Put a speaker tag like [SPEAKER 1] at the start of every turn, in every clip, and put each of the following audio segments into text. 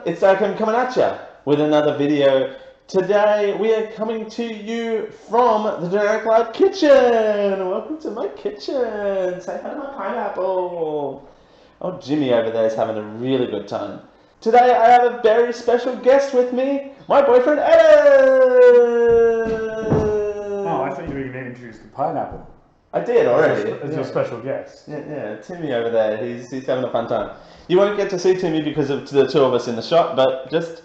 [SPEAKER 1] it's Campbell coming at you with another video. Today we are coming to you from the Generic Light Kitchen. Welcome to my kitchen. Say hi to my pineapple. Oh, Jimmy over there is having a really good time. Today I have a very special guest with me, my boyfriend Eden.
[SPEAKER 2] Oh, I thought you were going to introduce the pineapple.
[SPEAKER 1] I did already.
[SPEAKER 2] As your special guest.
[SPEAKER 1] Yeah, Timmy over there, he's having a fun time. You won't get to see Timmy because of the two of us in the shot, but just,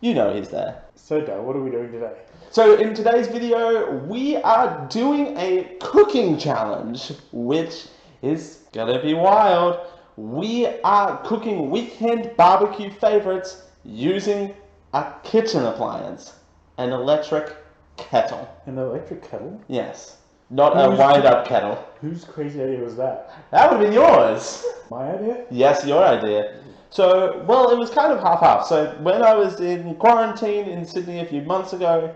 [SPEAKER 1] you know he's there.
[SPEAKER 2] So, Dale, what are we doing today?
[SPEAKER 1] So in today's video, we are doing a cooking challenge, which is gonna be wild. We are cooking weekend barbecue favorites using a kitchen appliance, an electric kettle.
[SPEAKER 2] An electric kettle?
[SPEAKER 1] Yes. Not a wind-up kettle.
[SPEAKER 2] Whose crazy idea was that?
[SPEAKER 1] That would have been yours.
[SPEAKER 2] My idea?
[SPEAKER 1] Yes, your idea. So, well, it was kind of half-half. So, when I was in quarantine in Sydney a few months ago,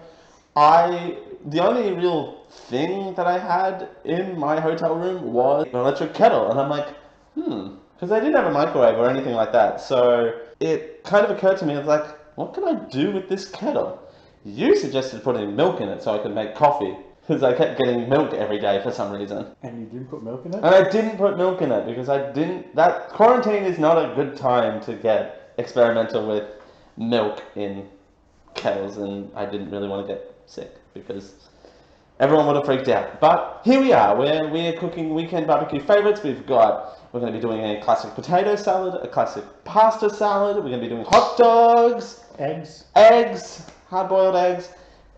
[SPEAKER 1] the only real thing that I had in my hotel room was an electric kettle. And I'm like, because I didn't have a microwave or anything like that. So, it kind of occurred to me, I was like, what can I do with this kettle? You suggested putting milk in it so I could make coffee. Because I kept getting milk every day for some reason.
[SPEAKER 2] And you didn't put milk in it?
[SPEAKER 1] And I didn't put milk in it because that quarantine is not a good time to get experimental with milk in kettles, and I didn't really want to get sick because everyone would have freaked out. But here we are, we're cooking weekend barbecue favorites. We're going to be doing a classic potato salad, a classic pasta salad, we're going to be doing hot dogs, eggs, hard-boiled eggs.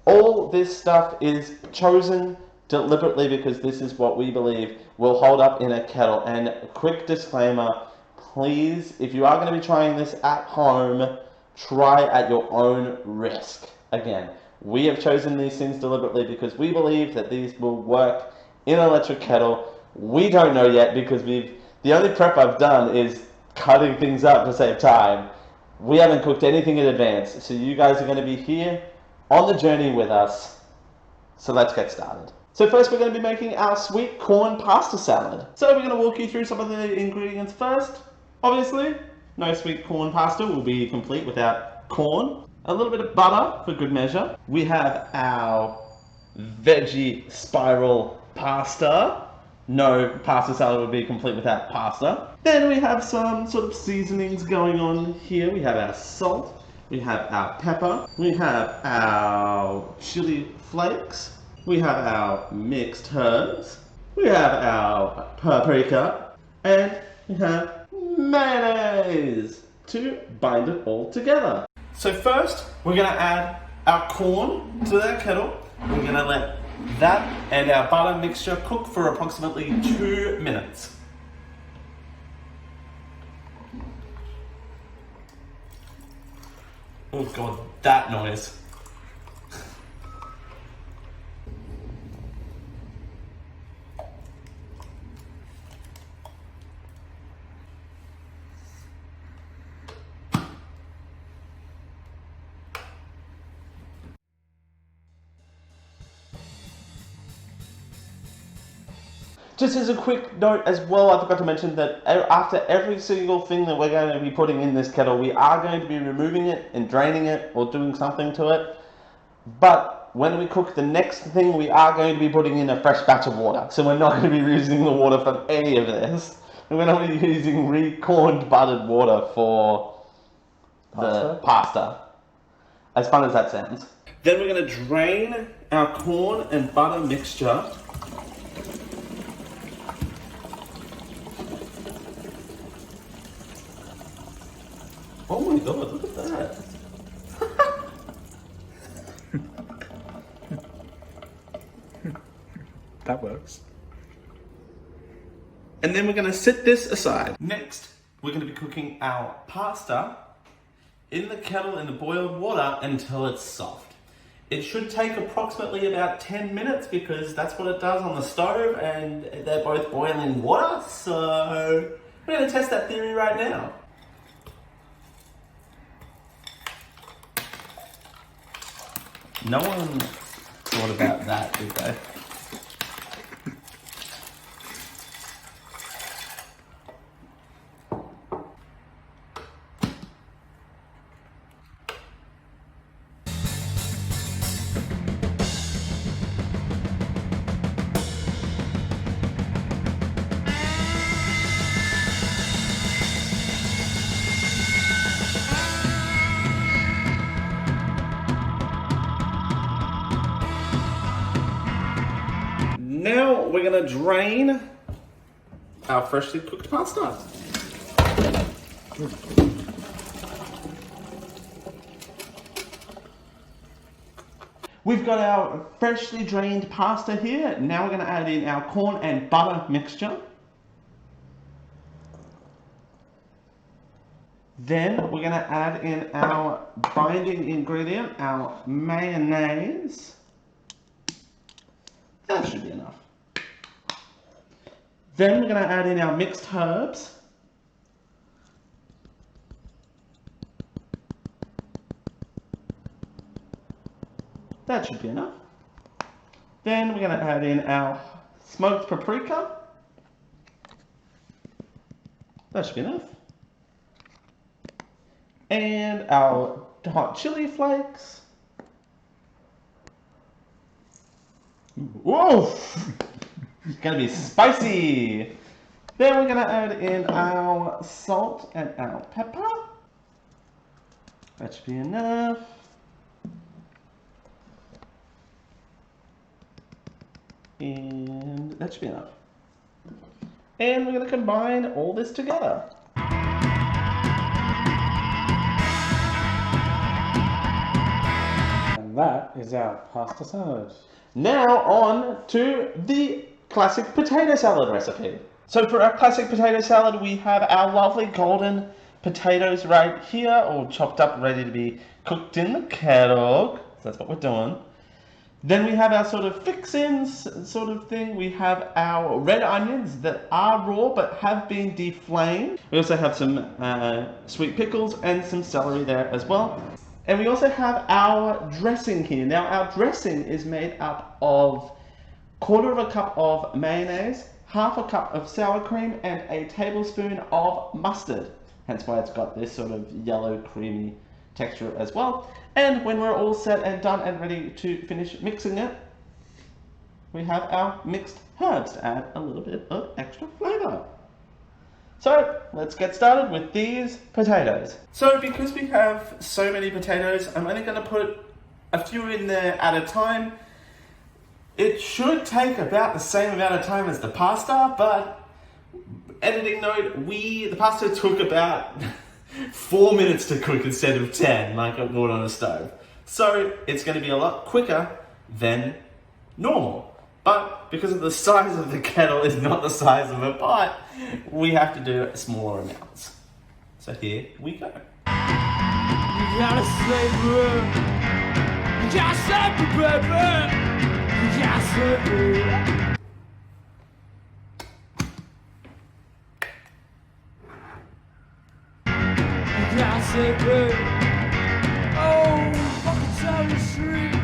[SPEAKER 1] All this stuff is chosen deliberately because this is what we believe will hold up in a kettle. And a quick disclaimer, please, if you are going to be trying this at home, try at your own risk. Again, we have chosen these things deliberately because we believe that these will work in an electric kettle. We don't know yet because the only prep I've done is cutting things up to save time. We haven't cooked anything in advance, so you guys are going to be here on the journey with us. So let's get started. So first we're going to be making our sweet corn pasta salad. So we're going to walk you through some of the ingredients first. Obviously, no sweet corn pasta will be complete without corn. A little bit of butter for good measure. We have our veggie spiral pasta. No pasta salad would be complete without pasta. Then we have some sort of seasonings going on here. We have our salt. We have our pepper, we have our chili flakes, we have our mixed herbs, we have our paprika, and we have mayonnaise to bind it all together. So first, we're going to add our corn to that kettle. We're going to let that and our butter mixture cook for approximately 2 minutes. Oh god, that noise. Just as a quick note as well, I forgot to mention that after every single thing that we're going to be putting in this kettle, we are going to be removing it and draining it or doing something to it. But when we cook the next thing, we are going to be putting in a fresh batch of water. So we're not going to be using the water from any of this. We're going to be using re-corned buttered water for the pasta. As fun as that sounds. Then we're going to drain our corn and butter mixture. Oh my god, look at that.
[SPEAKER 2] That works.
[SPEAKER 1] And then we're going to set this aside. Next, we're going to be cooking our pasta in the kettle in the boiled water until it's soft. It should take approximately about 10 minutes because that's what it does on the stove and they're both boiling water. So we're going to test that theory right now. No one thought about that, did they? we're gonna drain our freshly cooked pasta. We've got our freshly drained pasta here. Now we're gonna add in our corn and butter mixture. Then we're going to add in our binding ingredient, our mayonnaise. That should be enough. Then we're going to add in our mixed herbs. That should be enough. Then we're going to add in our smoked paprika. That should be enough. And our hot chili flakes. Whoa! It's gonna be spicy. Then we're gonna add in our salt and our pepper. That should be enough. And that should be enough. And we're gonna combine all this together.
[SPEAKER 2] And that is our pasta salad.
[SPEAKER 1] Now on to the classic potato salad recipe. So for our classic potato salad, we have our lovely golden potatoes right here, all chopped up, ready to be cooked in the kettle. So that's what we're doing. Then we have our sort of fix-ins sort of thing. We have our red onions that are raw but have been deflamed. We also have some sweet pickles and some celery there as well. And we also have our dressing here. Now our dressing is made up of 1/4 cup of mayonnaise, 1/2 cup of sour cream, and a tablespoon of mustard. Hence why it's got this sort of yellow creamy texture as well. And when we're all set and done and ready to finish mixing it, we have our mixed herbs to add a little bit of extra flavor. So let's get started with these potatoes. So because we have so many potatoes, I'm only going to put a few in there at a time. It should take about the same amount of time as the pasta, but editing note, the pasta took about 4 minutes to cook instead of 10, like it would on a stove. So it's going to be a lot quicker than normal. But because of the size of the kettle is not the size of a pot, we have to do smaller amounts. So here we go.
[SPEAKER 3] You gotta savor it. You gotta savor it, baby. You gotta savor it. You gotta savor it. Oh, fucking tell the street.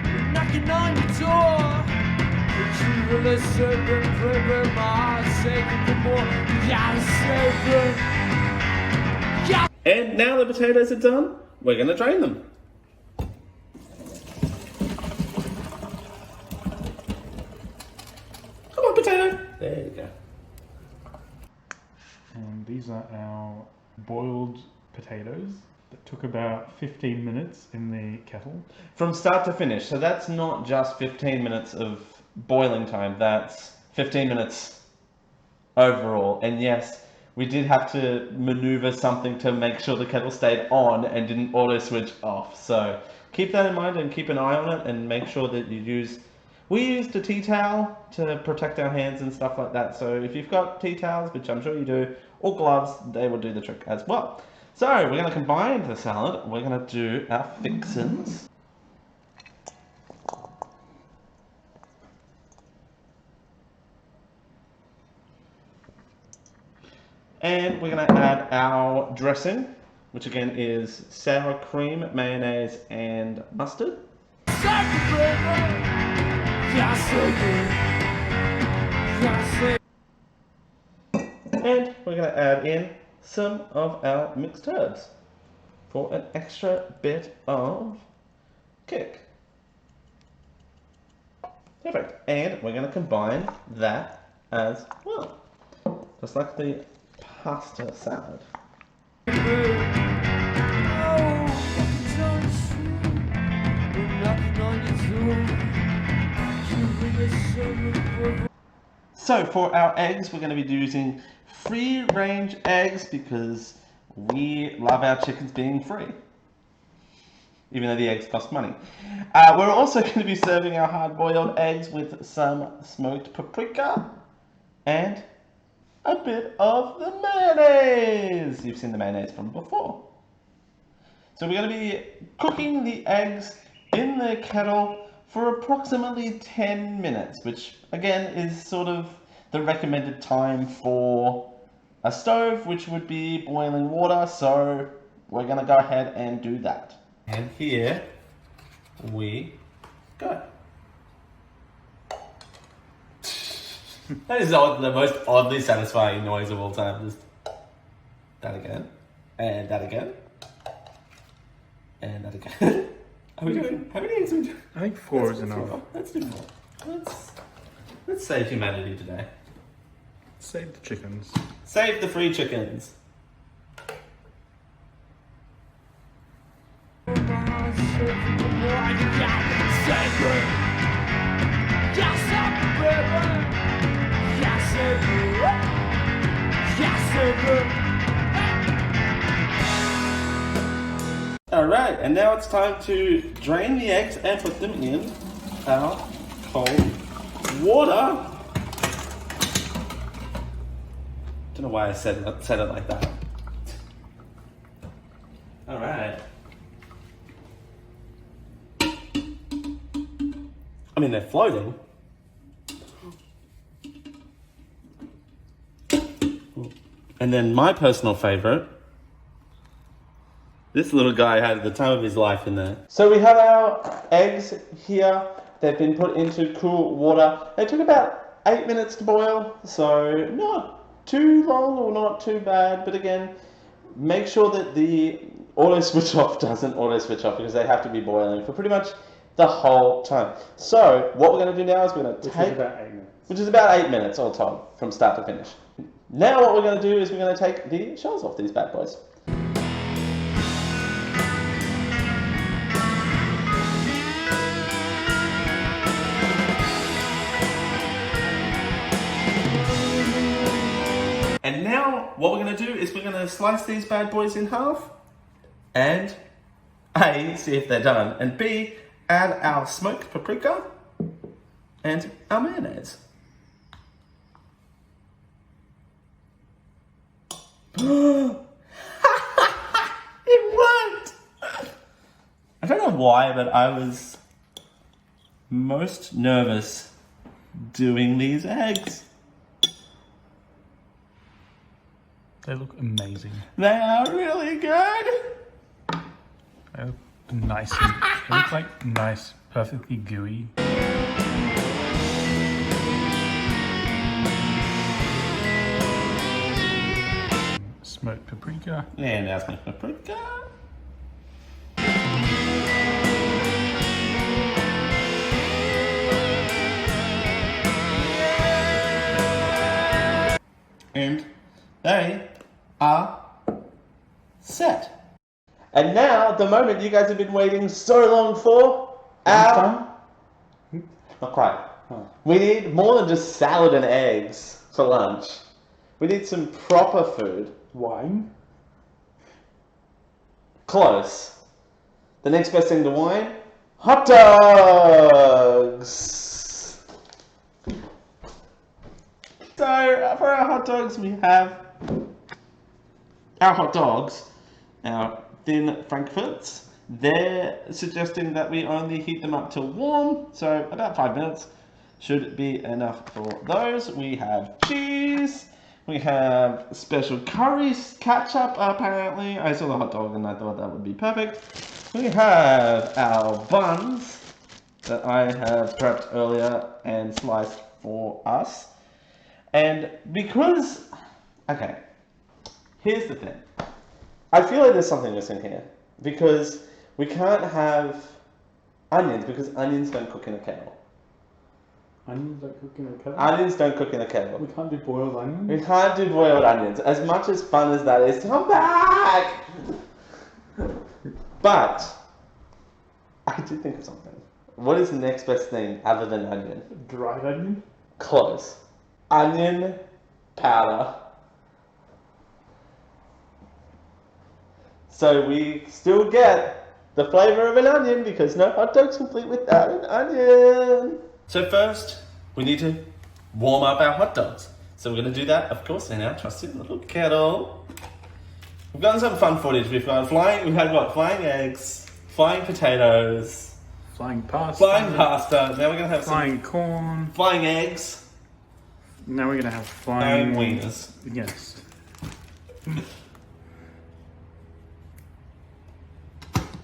[SPEAKER 3] We're knocking on your door. But you really savor it, baby. My heart's aching for more. You gotta savor it.
[SPEAKER 1] And now the potatoes are done, we're going to drain them. Come on, potato. There you go.
[SPEAKER 2] And these are our boiled potatoes that took about 15 minutes in the kettle.
[SPEAKER 1] From start to finish. So that's not just 15 minutes of boiling time. That's 15 minutes overall. And yes, we did have to maneuver something to make sure the kettle stayed on and didn't auto switch off. So keep that in mind and keep an eye on it and make sure that you use... We used a tea towel to protect our hands and stuff like that. So if you've got tea towels, which I'm sure you do, or gloves, they will do the trick as well. So we're going to combine the salad. We're going to do our fixins. And we're going to add our dressing, which again is sour cream, mayonnaise, and mustard. And we're going to add in some of our mixed herbs for an extra bit of kick. Perfect. And we're going to combine that as well, just like the pasta salad.
[SPEAKER 3] Oh,
[SPEAKER 1] So for our eggs, we're going to be using free-range eggs because we love our chickens being free, even though the eggs cost money. We're also going to be serving our hard-boiled eggs with some smoked paprika and a bit of the mayonnaise. You've seen the mayonnaise from before. So we're going to be cooking the eggs in the kettle for approximately 10 minutes, which again is sort of the recommended time for a stove, which would be boiling water. So we're going to go ahead and do that. And here we go. That is the most oddly satisfying noise of all time. Just that again, and that again, and that again. Are we doing? How many eggs are we doing?
[SPEAKER 2] I think 4 is enough.
[SPEAKER 1] Let's do more. Let's save humanity today.
[SPEAKER 2] Save the chickens.
[SPEAKER 1] Save the free chickens. Alright, and now it's time to drain the eggs and put them in our cold water. Don't know why I said it like that. Alright. I mean, they're floating. And then my personal favorite, this little guy had the time of his life in there. So we have our eggs here. They've been put into cool water. They took about 8 minutes to boil, so not too long or not too bad. But again, make sure that the auto switch off doesn't auto switch off because they have to be boiling for pretty much the whole time. So what we're going to do now is we're going to take... Which is about 8 minutes all told, from start to finish. Now what we're going to do is we're going to take the shells off these bad boys. And now what we're going to do is we're going to slice these bad boys in half and A, see if they're done, and B, add our smoked paprika and our mayonnaise. It worked! I don't know why, but I was most nervous doing these eggs.
[SPEAKER 2] They look amazing.
[SPEAKER 1] They are really good!
[SPEAKER 2] They look nice. They look like nice, perfectly gooey. Smoked paprika.
[SPEAKER 1] And now smoked paprika. And they are set. And now, the moment you guys have been waiting so long for, our... Not quite.
[SPEAKER 2] Oh.
[SPEAKER 1] We need more than just salad and eggs for lunch. We need some proper food.
[SPEAKER 2] Wine?
[SPEAKER 1] Close. The next best thing to wine? Hot dogs! So, for our hot dogs, we have our hot dogs, our thin frankfurts. They're suggesting that we only heat them up till warm, so about 5 minutes should be enough for those. We have cheese. We have special curry ketchup, apparently. I saw the hot dog and I thought that would be perfect. We have our buns that I have prepped earlier and sliced for us. And because... Okay, here's the thing. I feel like there's something missing here. Because we can't have onions, because onions don't cook in a kettle.
[SPEAKER 2] Onions don't cook in a kettle?
[SPEAKER 1] Onions don't cook in a kettle.
[SPEAKER 2] We can't do boiled onions?
[SPEAKER 1] We can't do boiled onions. As much as fun as that is, come back! But, I did think of something. What is the next best thing other than onion?
[SPEAKER 2] Dried onion?
[SPEAKER 1] Close. onion powder. So we still get the flavor of an onion because no hot dog's complete without an onion. So first, we need to warm up our hot dogs. So we're going to do that, of course, in our trusty little kettle. We've gotten some fun footage. We've had flying eggs, flying potatoes,
[SPEAKER 2] Flying pasta.
[SPEAKER 1] Now we're going to have
[SPEAKER 2] flying corn.
[SPEAKER 1] flying eggs.
[SPEAKER 2] Now we're going to have flying...
[SPEAKER 1] And wieners.
[SPEAKER 2] Yes.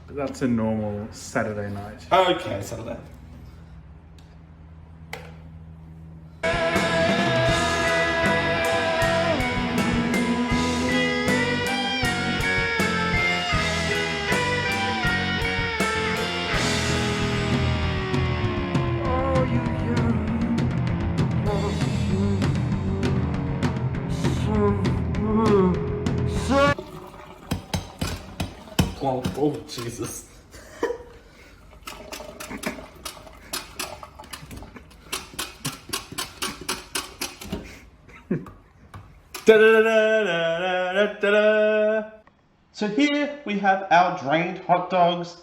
[SPEAKER 2] That's a normal Saturday night.
[SPEAKER 1] Okay, settle down.
[SPEAKER 3] Oh, you
[SPEAKER 1] Oh, Jesus. Da-da-da-da-da-da-da-da. So here we have our drained hot dogs.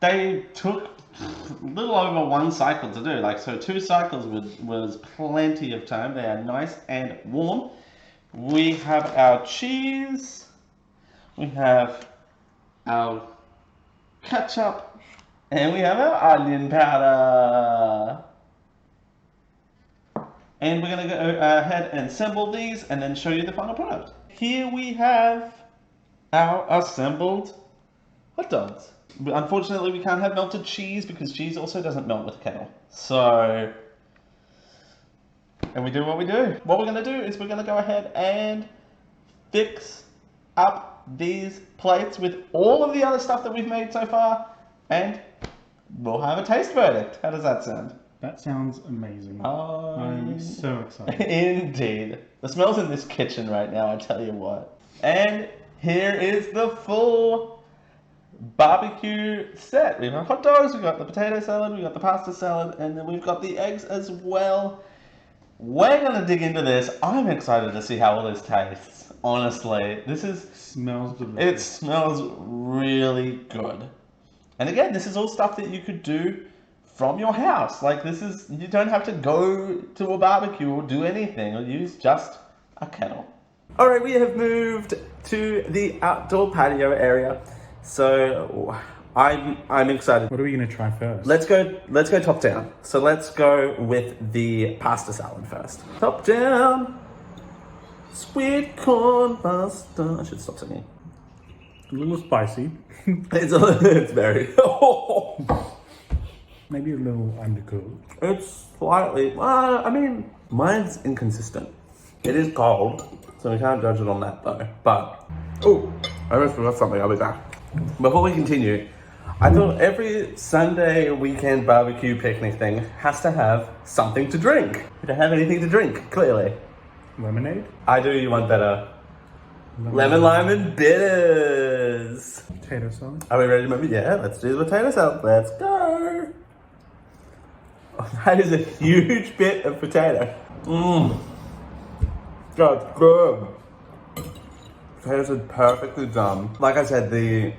[SPEAKER 1] They took a little over one cycle to do. So 2 cycles was plenty of time. They are nice and warm. We have our cheese. We have our ketchup. And we have our onion powder. And we're going to go ahead and assemble these and then show you the final product. Here we have our assembled hot dogs. But unfortunately, we can't have melted cheese because cheese also doesn't melt with Kettle. So, and we do what we do. What we're going to do is we're going to go ahead and fix up these plates with all of the other stuff that we've made so far. And we'll have a taste verdict. How does that sound?
[SPEAKER 2] That sounds amazing. I'm so excited.
[SPEAKER 1] Indeed. The smells in this kitchen right now, I tell you what. And here is the full barbecue set. We've got hot dogs, we've got the potato salad, we've got the pasta salad, and then we've got the eggs as well. We're going to dig into this. I'm excited to see how all this tastes. Honestly,
[SPEAKER 2] Smells delicious.
[SPEAKER 1] it smells really good. And again, this is all stuff that you could do from your house. You don't have to go to a barbecue or do anything or use just a kettle. All right, we have moved to the outdoor patio area. So I'm excited.
[SPEAKER 2] What are we going to try first?
[SPEAKER 1] Let's go top down. So let's go with the pasta salad first. Top down. Sweet corn pasta. I should stop singing.
[SPEAKER 2] A little spicy.
[SPEAKER 1] It's very.
[SPEAKER 2] Maybe a little undercooked.
[SPEAKER 1] It's slightly. Mine's inconsistent. It is cold, so we can't judge it on that though. But I almost forgot something. I'll be back. Before we continue, I thought every Sunday weekend barbecue picnic thing has to have something to drink. We don't have anything to drink, clearly.
[SPEAKER 2] Lemonade?
[SPEAKER 1] I do. You want better? Lemon, lime, and bitters.
[SPEAKER 2] Potato salad?
[SPEAKER 1] Are we ready to move? Yeah, let's do the potato salad. Let's go. Oh, that is a huge bit of potato. That's good. Potatoes are perfectly done. Like I said, the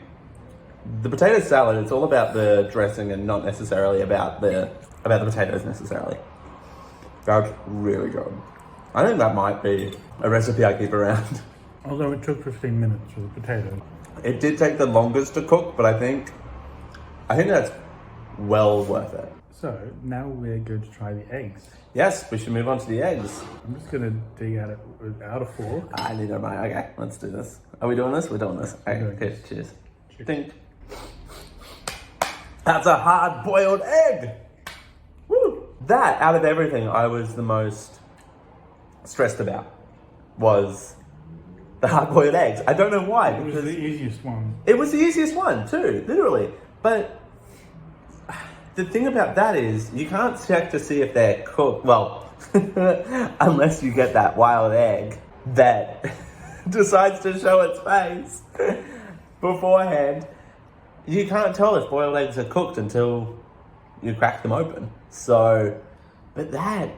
[SPEAKER 1] potato salad, it's all about the dressing and not necessarily about the potatoes necessarily. That's really good. I think that might be a recipe I keep around.
[SPEAKER 2] Although it took 15 minutes for the potato.
[SPEAKER 1] It did take the longest to cook, but I think that's well worth it.
[SPEAKER 2] So now we're going to try the eggs.
[SPEAKER 1] Yes, we should move on to the eggs.
[SPEAKER 2] I'm just going to dig at it without a fork.
[SPEAKER 1] I need a mind. Okay, let's do this. Are we doing this? We're doing this. Okay,
[SPEAKER 2] Okay.
[SPEAKER 1] cheers. Think. That's a hard-boiled egg! Woo! That, out of everything, I was the most stressed about, was the hard-boiled eggs. I don't know why.
[SPEAKER 2] It was the easiest one.
[SPEAKER 1] It was the easiest one, too, literally. But the thing about that is, you can't check to see if they're cooked. Well, unless you get that wild egg that decides to show its face beforehand. You can't tell if boiled eggs are cooked until you crack them open. So, but that,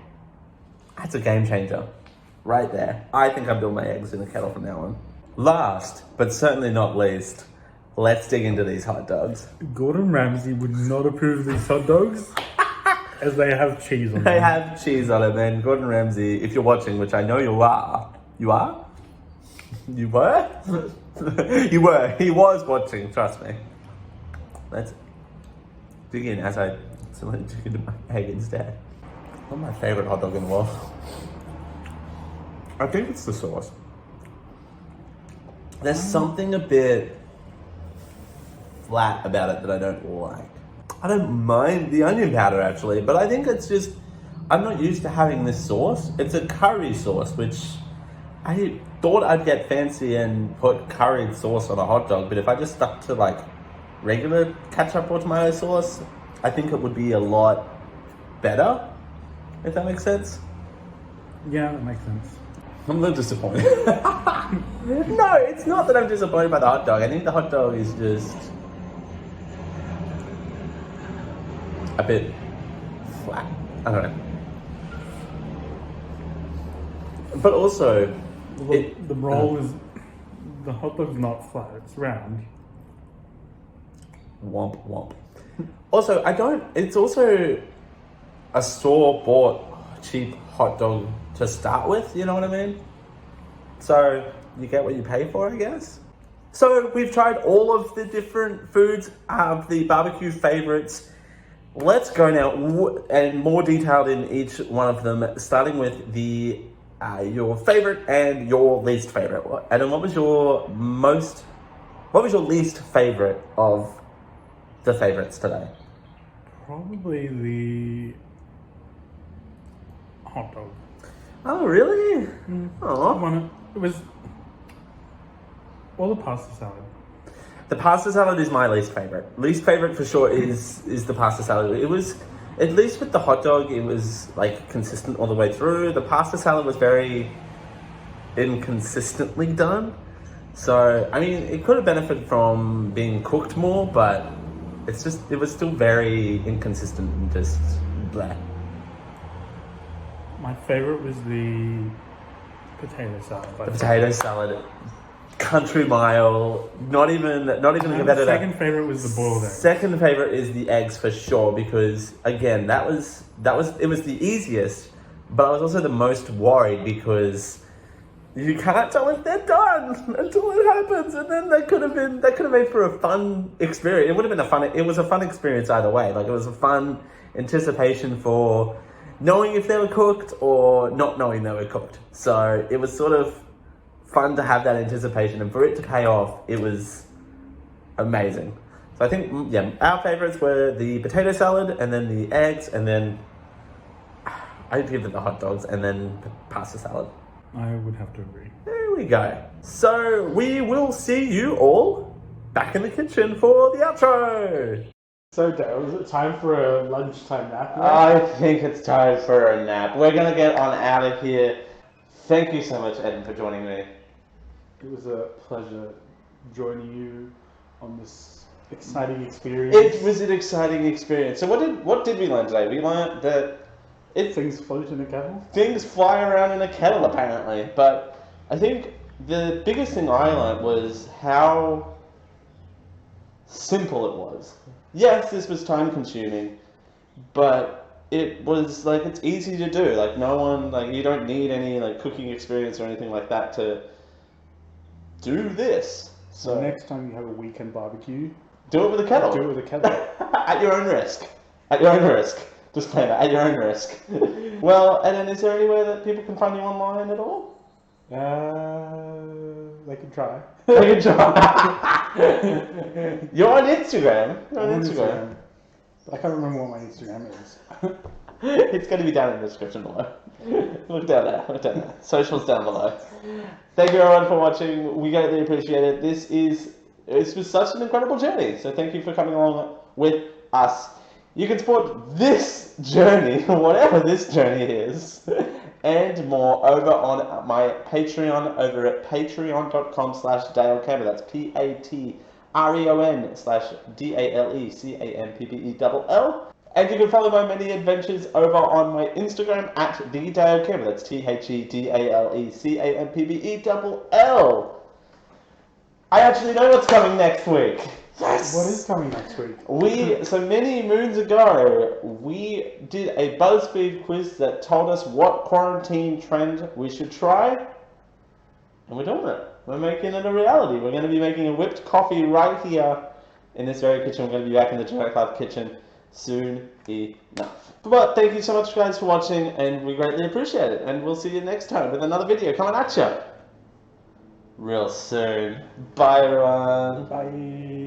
[SPEAKER 1] That's a game changer. Right there. I think I build my eggs in a kettle from now on. Last, but certainly not least, let's dig into these hot dogs.
[SPEAKER 2] Gordon Ramsay would not approve of these hot dogs as they have cheese on them.
[SPEAKER 1] They have cheese on it, man. Gordon Ramsay, if you're watching, which I know you are. You are? You were? You were. He was watching, trust me. Let's dig in as I dig into my egg instead. What's my favourite hot dog in the world? I think it's the sauce. There's something a bit flat about it that I don't like. I don't mind the onion powder actually, but I think it's just, I'm not used to having this sauce. It's a curry sauce, which I thought I'd get fancy and put curried sauce on a hot dog, but if I just stuck to like regular ketchup or tomato sauce, I think it would be a lot better, if that makes sense.
[SPEAKER 2] Yeah, that makes sense.
[SPEAKER 1] I'm a little disappointed. No, it's not that I'm disappointed by the hot dog. I think the hot dog is just a bit flat. I don't know. But also,
[SPEAKER 2] The roll is, the hot dog's not flat, it's round.
[SPEAKER 1] Womp womp. Also, it's also a store-bought cheap hot dog to start with, you know what I mean? So, you get what you pay for, I guess. So, we've tried all of the different foods, the barbecue favorites. Let's go now, and more detailed in each one of them, starting with the your favorite and your least favorite. Adam, what was your least favorite of the favorites today?
[SPEAKER 2] Probably the hot dog.
[SPEAKER 1] Oh, really? Oh.
[SPEAKER 2] It was, or the pasta salad.
[SPEAKER 1] The pasta salad is my least favorite. Least favorite for sure is the pasta salad. It was, at least with the hot dog, it was like consistent all the way through. The pasta salad was very inconsistently done. So, I mean, it could have benefited from being cooked more, but it was still very inconsistent and just blah.
[SPEAKER 2] My favorite was the potato salad.
[SPEAKER 1] The potato salad, country mile, not even a competitor.
[SPEAKER 2] Second favorite was the boiled eggs.
[SPEAKER 1] Second favorite is the eggs for sure, because again, it was the easiest, but I was also the most worried because you can't tell if they're done until it happens, and then that could have made for a fun experience. It was a fun experience either way. Like, it was a fun anticipation for knowing if they were cooked or not knowing they were cooked. So it was sort of fun to have that anticipation, and for it to pay off, it was amazing. So I think, yeah, our favorites were the potato salad, and then the eggs, and then I'd give it the hot dogs, and then the pasta salad.
[SPEAKER 2] I would have to agree.
[SPEAKER 1] There we go. So we will see you all back in the kitchen for the outro.
[SPEAKER 4] So, Dale, is it time for a lunchtime nap?
[SPEAKER 1] I think it's time for a nap. We're going to get on out of here. Thank you so much, Eden, for joining me.
[SPEAKER 4] It was a pleasure joining you on this exciting experience.
[SPEAKER 1] It was an exciting experience. So what did we learn today? We learned that
[SPEAKER 4] Things float in a kettle?
[SPEAKER 1] things fly around in a kettle, apparently. But I think the biggest thing I learned was how simple it was. Yes, this was time consuming, but it was like, it's easy to do. Like, you don't need any like cooking experience or anything like that to do this.
[SPEAKER 4] So next time you have a weekend barbecue,
[SPEAKER 1] do it with a kettle.
[SPEAKER 4] do it with a kettle.
[SPEAKER 1] At your own risk. At your own risk. Disclaimer, at your own risk. Well, and then is there anywhere that people can find you online at all?
[SPEAKER 4] They can try.
[SPEAKER 1] They can try. You're on Instagram. You're on Instagram.
[SPEAKER 4] I can't remember what my Instagram is.
[SPEAKER 1] It's going to be down in the description below. Look down there. Socials down below. Thank you everyone for watching. We greatly appreciate it. This was such an incredible journey. So thank you for coming along with us. You can support this journey, whatever this journey is, and more over on my Patreon over at patreon.com/Dale Campbell. That's patreon/DALECAMPBELL. And you can follow my many adventures over on my Instagram at TheDaleCampbell. That's TheDaleCampbell. I actually know what's coming next week. Yes!
[SPEAKER 4] What is coming next week?
[SPEAKER 1] So many moons ago, we did a BuzzFeed quiz that told us what quarantine trend we should try. And we're doing it. We're making it a reality. We're going to be making a whipped coffee right here in this very kitchen. We're going to be back in the Generic Club kitchen soon enough. But thank you so much, guys, for watching, and we greatly appreciate it. And we'll see you next time with another video coming at you real soon. Bye, everyone.
[SPEAKER 4] Bye.